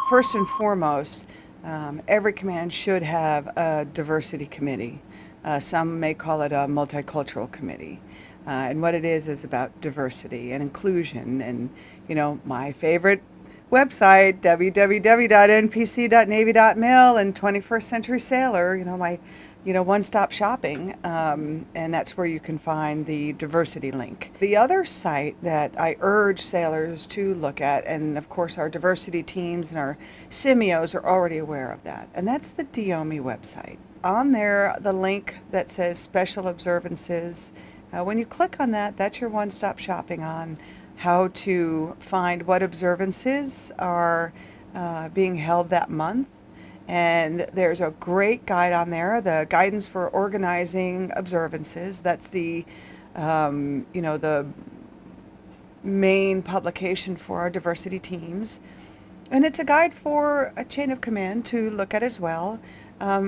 First and foremost, every command should have a diversity committee. Some may call it a multicultural committee. And what it is about diversity and inclusion. And, my favorite website, www.npc.navy.mil, and 21st Century Sailor, my one-stop shopping, and that's where you can find the diversity link. The other site that I urge sailors to look at, and of course our diversity teams and our SIMEOs are already aware of that, and that's the DOMI website. On there, the link that says Special Observances, when you click on that, that's your one-stop shopping on how to find what observances are being held that month. And there's a great guide on there, the guidance for organizing observances. That's the the main publication for our diversity teams. And it's a guide for a chain of command to look at as well,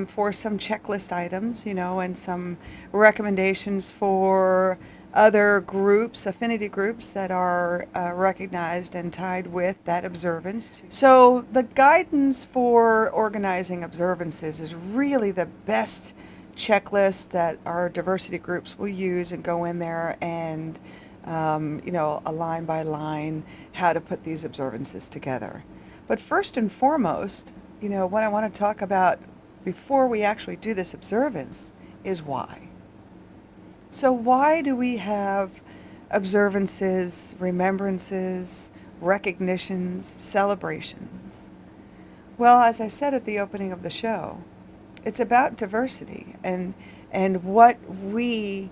for some checklist items, and some recommendations for other groups, affinity groups that are recognized and tied with that observance. So the guidance for organizing observances is really the best checklist that our diversity groups will use and go in there and, a line by line, how to put these observances together. But first and foremost, what I want to talk about before we actually do this observance is why. So why do we have observances, remembrances, recognitions, celebrations? Well, as I said at the opening of the show, it's about diversity and what we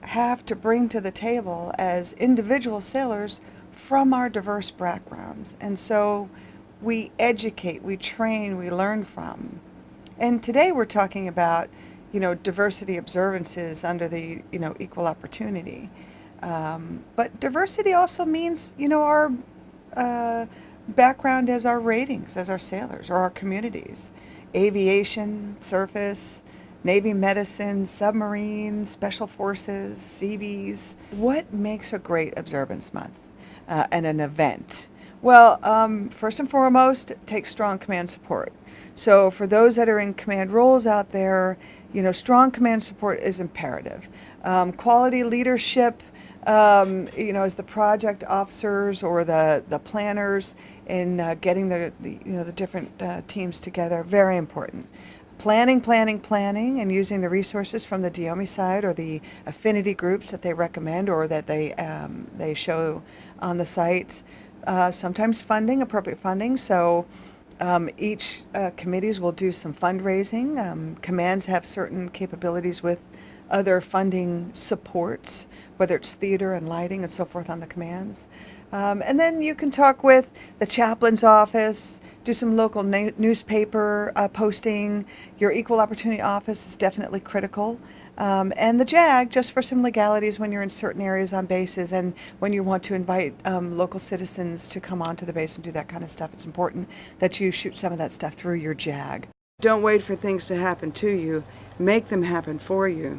have to bring to the table as individual sailors from our diverse backgrounds. And so we educate, we train, we learn from. And today we're talking about diversity observances under the, equal opportunity. But diversity also means, our background as our ratings, as our sailors, or our communities. Aviation, surface, Navy medicine, submarines, special forces, Seabees. What makes a great observance month and an event? Well, first and foremost, take strong command support. So for those that are in command roles out there, strong command support is imperative. Quality leadership, as the project officers or the planners in getting the different teams together, very important. Planning, and using the resources from the DOMI side or the affinity groups that they recommend or that they show on the site. Sometimes appropriate funding. So each committees will do some fundraising. Commands have certain capabilities with other funding supports, whether it's theater and lighting and so forth on the commands. And then you can talk with the chaplain's office, do some local newspaper posting. Your equal opportunity office is definitely critical. And the JAG, just for some legalities when you're in certain areas on bases and when you want to invite local citizens to come onto the base and do that kind of stuff, it's important that you shoot some of that stuff through your JAG. Don't wait for things to happen to you. Make them happen for you.